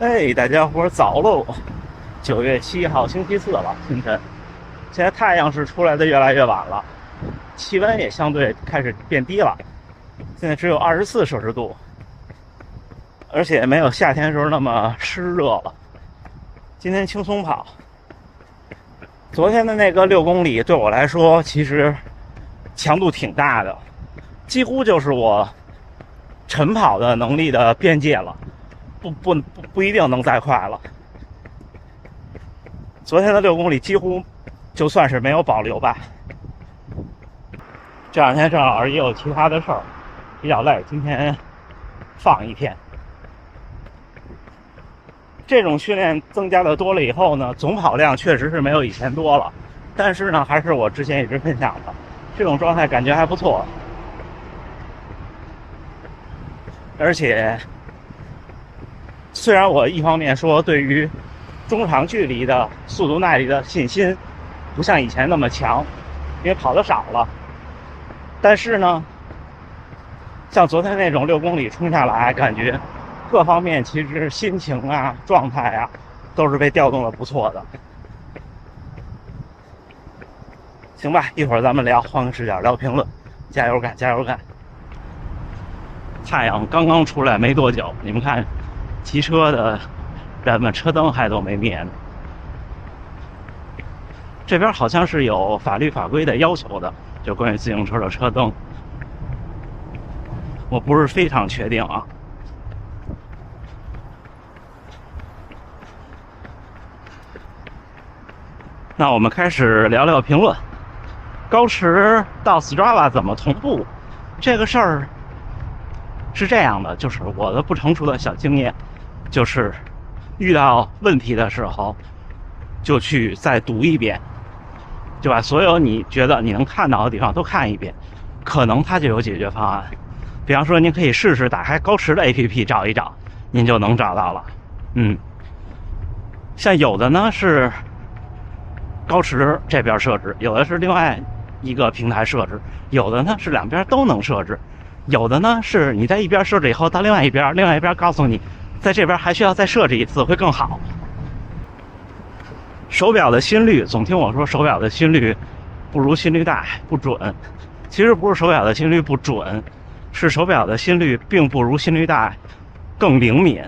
哎，大家伙早喽！9月7号星期四了，清晨。现在太阳是出来的越来越晚了，气温也相对开始变低了，现在只有24摄氏度，而且没有夏天时候那么湿热了。今天轻松跑，昨天的那个6公里对我来说其实强度挺大的，几乎就是我晨跑的能力的边界了。不一定能再快了。昨天的6公里几乎就算是没有保留吧。这2天正好也有其他的事儿，比较累，今天放一天。这种训练增加的多了以后呢，总跑量确实是没有以前多了，但是呢，还是我之前一直分享的，这种状态感觉还不错，而且。虽然我一方面说对于中长距离的速度耐力的信心不像以前那么强，因为跑得少了，但是呢，像昨天那种6公里冲下来，感觉各方面其实心情啊、状态啊都是被调动的不错的。行吧，一会儿咱们聊，换个视角聊评论，加油干，加油干！太阳刚刚出来没多久，你们看。骑车的人们车灯还都没灭呢。这边好像是有法律法规的要求的，就关于自行车的车灯，我不是非常确定啊。那我们开始聊聊评论。高驰到 Strava 怎么同步？这个事儿是这样的，就是我的不成熟的小经验。就是遇到问题的时候，就去再读一遍，就把所有你觉得你能看到的地方都看一遍，可能它就有解决方案。比方说，您可以试试打开高驰的 APP 找一找，您就能找到了。像有的呢是高驰这边设置，有的是另外一个平台设置，有的呢是两边都能设置，有的呢是你在一边设置以后到另外一边告诉你。在这边还需要再设置一次会更好。手表的心率，总听我说手表的心率不如心率带，不准。其实不是手表的心率不准，是手表的心率并不如心率带更灵敏，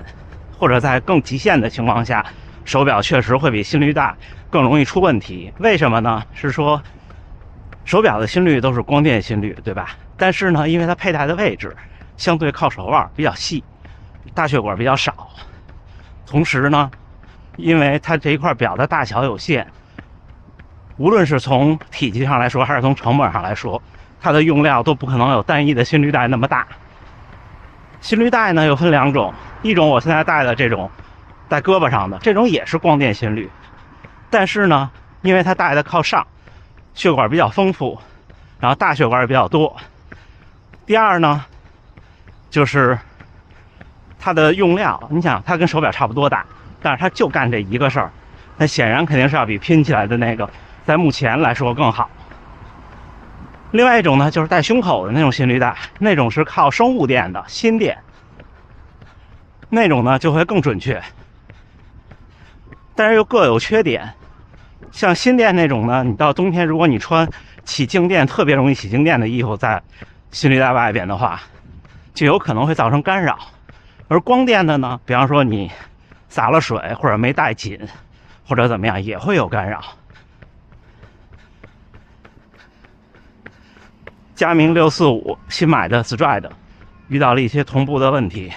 或者在更极限的情况下，手表确实会比心率带更容易出问题。为什么呢？是说手表的心率都是光电心率，对吧？但是呢，因为它佩戴的位置相对靠手腕比较细。大血管比较少，同时呢，因为它这一块表的大小有限，无论是从体积上来说，还是从成本上来说，它的用料都不可能有单一的心率带那么大。心率带呢又分2种，一种我现在戴的这种戴胳膊上的，这种也是光电心率，但是呢，因为它戴的靠上，血管比较丰富，然后大血管也比较多。第二呢，就是它的用料，你想它跟手表差不多大，但是它就干这一个事儿，那显然肯定是要比拼起来的那个在目前来说更好。另外一种呢，就是带胸口的那种心率带，那种是靠生物电的心电，那种呢就会更准确，但是又各有缺点。像心电那种呢，你到冬天如果你穿起静电特别容易起静电的衣服在心率带外边的话，就有可能会造成干扰。而光电的呢，比方说你洒了水或者没带紧或者怎么样，也会有干扰。佳明645新买的 Stride 遇到了一些同步的问题，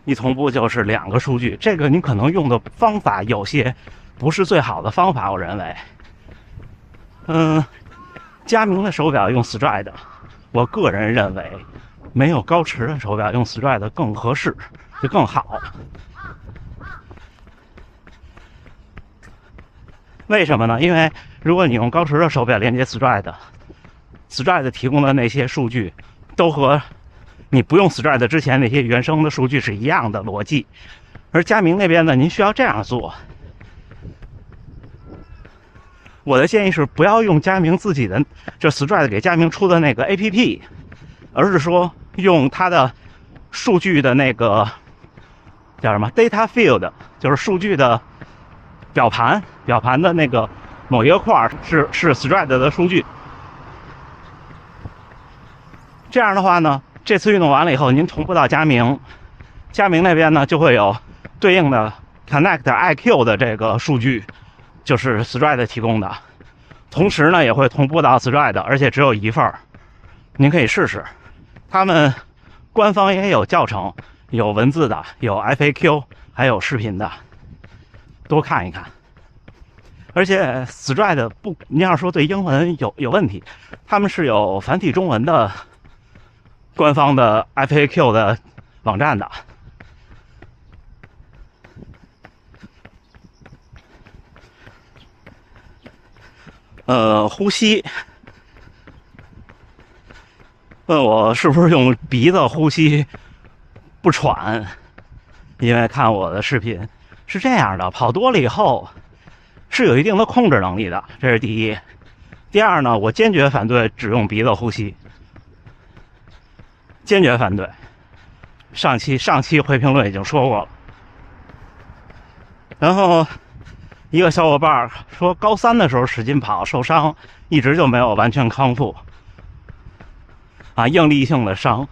一同步就是2个数据，这个你可能用的方法有些不是最好的方法，我认为。佳明的手表用 Stride， 我个人认为没有高驰的手表用 Stride 更合适，就更好。为什么呢？因为如果你用高驰的手表连接 Stride 提供的那些数据都和你不用 Stride 之前那些原生的数据是一样的逻辑，而佳明那边呢，您需要这样做。我的建议是不要用佳明自己的，就 Stride 给佳明出的那个 APP， 而是说用它的数据的那个叫什么 data field， 就是数据的表盘的那个某一个块是 Stride 的数据。这样的话呢，这次运动完了以后，您同步到佳明那边呢就会有对应的 Connect IQ 的这个数据，就是 Stride 提供的。同时呢，也会同步到 Stride， 而且只有一份，您可以试试。他们官方也有教程，有文字的，有 FAQ， 还有视频的，多看一看。而且 Stride 不，您要说对英文有问题，他们是有繁体中文的官方的 FAQ 的网站的。呼吸，问我是不是用鼻子呼吸不喘？因为看我的视频是这样的，跑多了以后是有一定的控制能力的，这是第一。第二呢，我坚决反对只用鼻子呼吸，坚决反对。上期回评论已经说过了。然后一个小伙伴说，高3的时候使劲跑受伤，一直就没有完全康复啊，应力性的伤。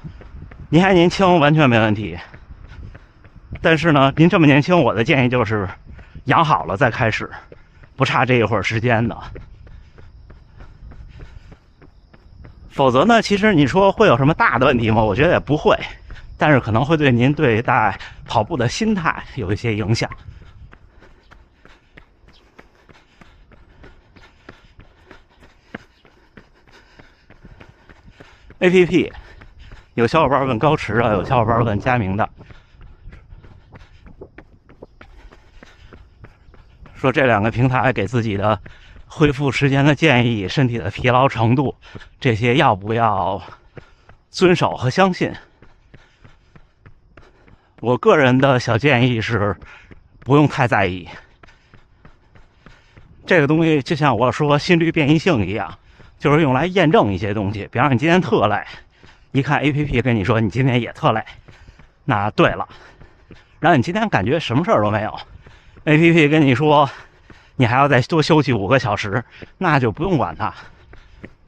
您还年轻，完全没问题。但是呢，您这么年轻，我的建议就是养好了再开始，不差这一会儿时间的。否则呢，其实你说会有什么大的问题吗？我觉得也不会，但是可能会对您对待跑步的心态有一些影响。APP， 有小伙伴问高驰的，有小伙伴问佳明的，说这两个平台给自己的恢复时间的建议、身体的疲劳程度，这些要不要遵守和相信？我个人的小建议是，不用太在意。这个东西就像我说心率变异性一样，就是用来验证一些东西。比方说你今天特累，一看 APP 跟你说你今天也特累，那对了。然后你今天感觉什么事儿都没有，APP 跟你说你还要再多休息5个小时，那就不用管它。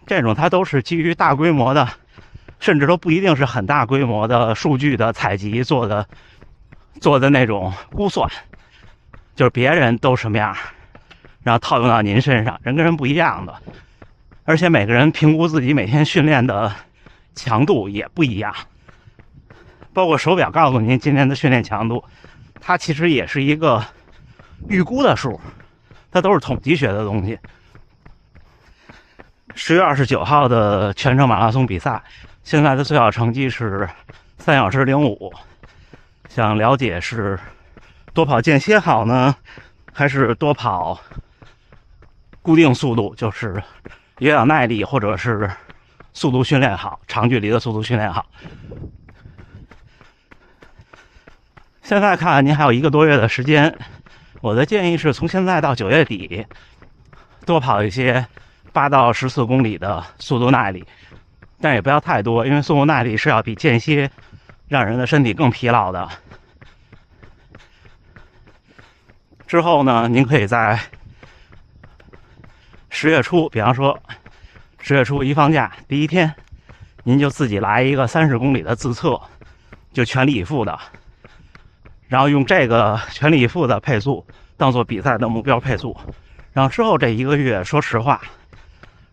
这种它都是基于大规模的，甚至都不一定是很大规模的数据的采集做的那种估算，就是别人都什么样，然后套用到您身上，人跟人不一样的。而且每个人评估自己每天训练的强度也不一样，包括手表告诉您今天的训练强度，它其实也是一个预估的数，它都是统计学的东西。10月29号的全程马拉松比赛，现在的最好成绩是3小时05。想了解是多跑间歇好呢，还是多跑固定速度，就是有氧耐力或者是速度训练好，长距离的速度训练好。现在看您还有1个多月的时间，我的建议是从现在到9月底多跑一些8到14公里的速度耐力，但也不要太多，因为速度耐力是要比间歇让人的身体更疲劳的。之后呢，您可以在10月初，比方说10月初一放假第一天，您就自己来一个30公里的自测，就全力以赴的，然后用这个全力以赴的配速当做比赛的目标配速。然后之后这1个月，说实话，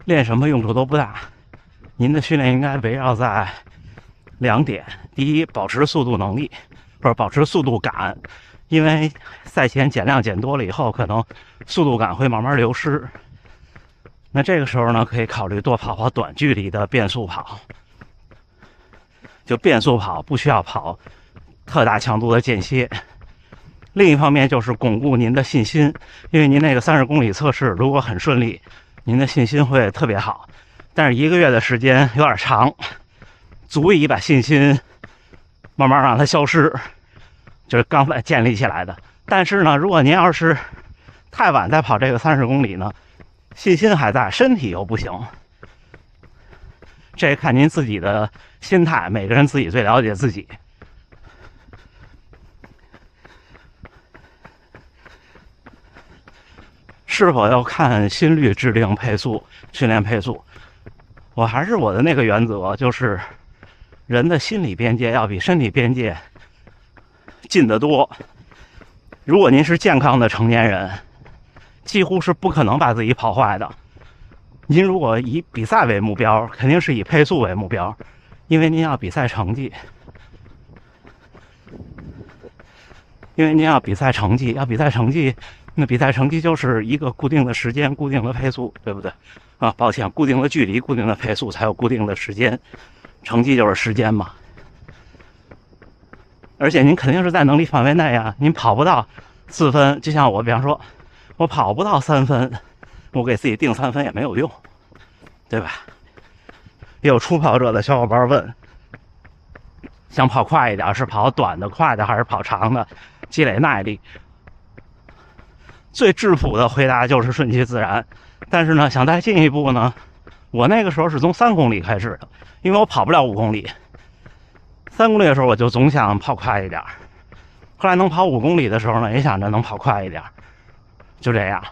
练什么用处都不大。您的训练应该围绕在2点：第一，保持速度能力，或者保持速度感，因为赛前减量减多了以后，可能速度感会慢慢流失。那这个时候呢，可以考虑多跑短距离的变速跑。就变速跑不需要跑特大强度的间歇。另一方面就是巩固您的信心，因为您那个30公里测试如果很顺利，您的信心会特别好。但是1个月的时间有点长，足以把信心慢慢让它消失，就是刚才建立起来的。但是呢，如果您要是太晚再跑这个30公里呢，信心还在，身体又不行。这看您自己的心态，每个人自己最了解自己。是否要看心率制定配速、训练配速？我还是我的那个原则，就是人的心理边界要比身体边界近得多。如果您是健康的成年人，几乎是不可能把自己跑坏的。您如果以比赛为目标，肯定是以配速为目标，因为您要比赛成绩。因为您要比赛成绩，那比赛成绩就是一个固定的时间、固定的配速，对不对？啊，抱歉，固定的距离、固定的配速才有固定的时间，成绩就是时间嘛。而且您肯定是在能力范围内啊，您跑不到4分，就像我，比方说，我跑不到3分，我给自己定3分也没有用，对吧？也有初跑者的小伙伴问，想跑快一点，是跑短的快的，还是跑长的，积累耐力？最质朴的回答就是顺其自然。但是呢，想再进一步呢，我那个时候是从3公里开始的，因为我跑不了5公里。3公里的时候我就总想跑快一点，后来能跑5公里的时候呢，也想着能跑快一点，就这样。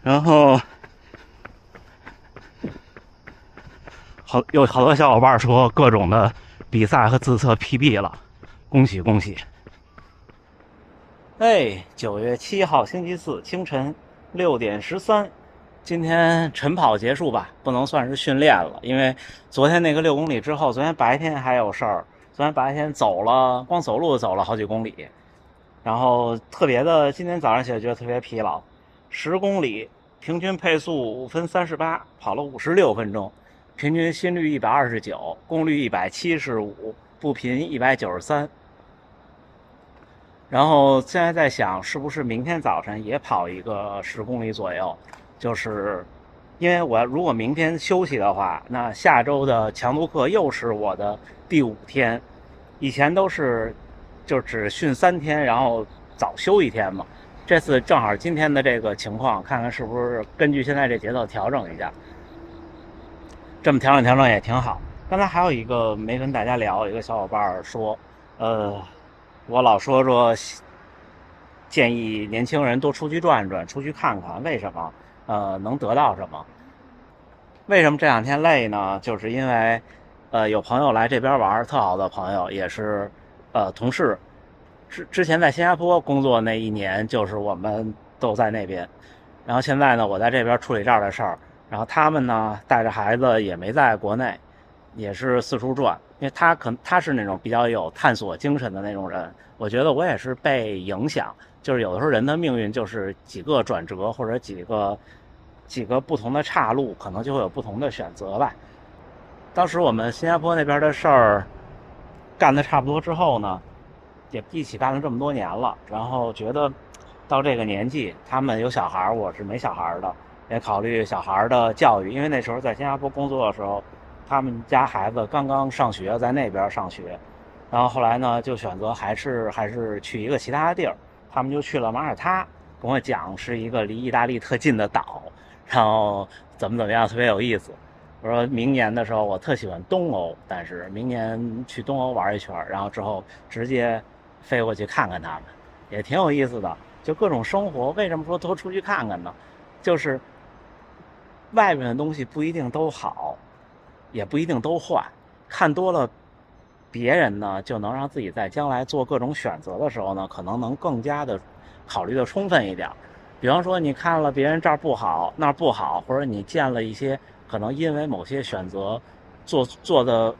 然后有好多小伙伴说各种的比赛和自测 PB 了，恭喜恭喜！哎，9月7号星期四清晨6点13，今天晨跑结束吧，不能算是训练了，因为昨天那个6公里之后，昨天白天还有事儿，昨天白天光走路走了好几公里，然后特别的，今天早上起来觉得特别疲劳，10公里平均配速5分38，跑了56分钟，平均心率129，功率175，步频193。然后现在在想，是不是明天早晨也跑一个10公里左右？就是因为我如果明天休息的话，那下周的强度课又是我的第5天。以前都是就只训3天，然后早休1天嘛。这次正好今天的这个情况，看看是不是根据现在这节奏调整一下。这么调整也挺好。刚才还有一个没跟大家聊，一个小伙伴说，我老说建议年轻人多出去转转，出去看看，为什么？能得到什么？为什么这2天累呢？就是因为，有朋友来这边玩，特好的朋友，也是，同事。之前在新加坡工作那1年，就是我们都在那边。然后现在呢，我在这边处理这儿的事儿，然后他们呢带着孩子也没在国内，也是四处转。因为他是那种比较有探索精神的那种人，我觉得我也是被影响，就是有的时候人的命运就是几个转折或者几个不同的岔路，可能就会有不同的选择吧。当时我们新加坡那边的事儿干得差不多之后呢，也一起干了这么多年了，然后觉得到这个年纪，他们有小孩，我是没小孩的，也考虑小孩的教育，因为那时候在新加坡工作的时候，他们家孩子刚刚上学，在那边上学，然后后来呢就选择还是去一个其他的地儿，他们就去了马耳他，跟我讲是一个离意大利特近的岛，然后怎么样特别有意思。我说明年的时候我特喜欢东欧，但是明年去东欧玩一圈，然后之后直接飞过去看看他们，也挺有意思的。就各种生活，为什么说多出去看看呢？就是外面的东西不一定都好，也不一定都坏，看多了别人呢，就能让自己在将来做各种选择的时候呢，可能能更加的考虑的充分一点。比方说你看了别人这儿不好那儿不好，或者你见了一些可能因为某些选择做的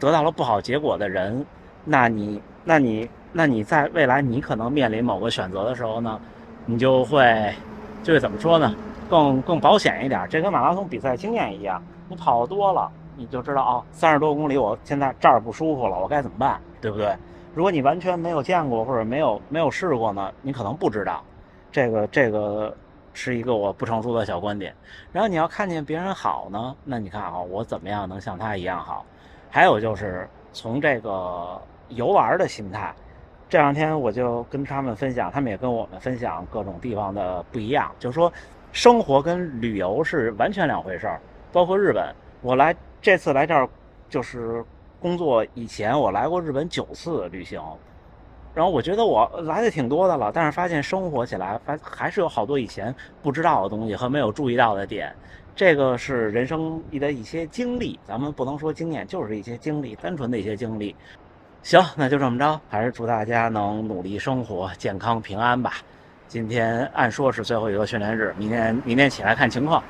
得到了不好结果的人，那你在未来你可能面临某个选择的时候呢，你就会怎么说呢，更保险一点。这跟马拉松比赛经验一样，你跑多了你就知道哦，30多公里我现在这儿不舒服了，我该怎么办，对不对？如果你完全没有见过或者没有试过呢，你可能不知道。这个是一个我不成熟的小观点。然后你要看见别人好呢，那你看啊，我怎么样能像他一样好？还有就是从这个游玩的心态，这2天我就跟他们分享，他们也跟我们分享各种地方的不一样，就是说生活跟旅游是完全2回事儿。包括日本，我这次来这儿就是工作以前，我来过日本9次旅行，然后我觉得我来的挺多的了，但是发现生活起来还是有好多以前不知道的东西和没有注意到的点。这个是人生的一些经历，咱们不能说经验，就是一些经历，单纯的一些经历。行，那就这么着，还是祝大家能努力生活，健康平安吧。今天按说是最后一个训练日，明天起来看情况，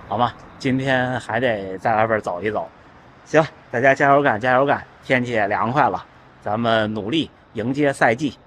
好吗？今天还得在外边走一走。行，大家加油干，加油干！天气也凉快了，咱们努力迎接赛季。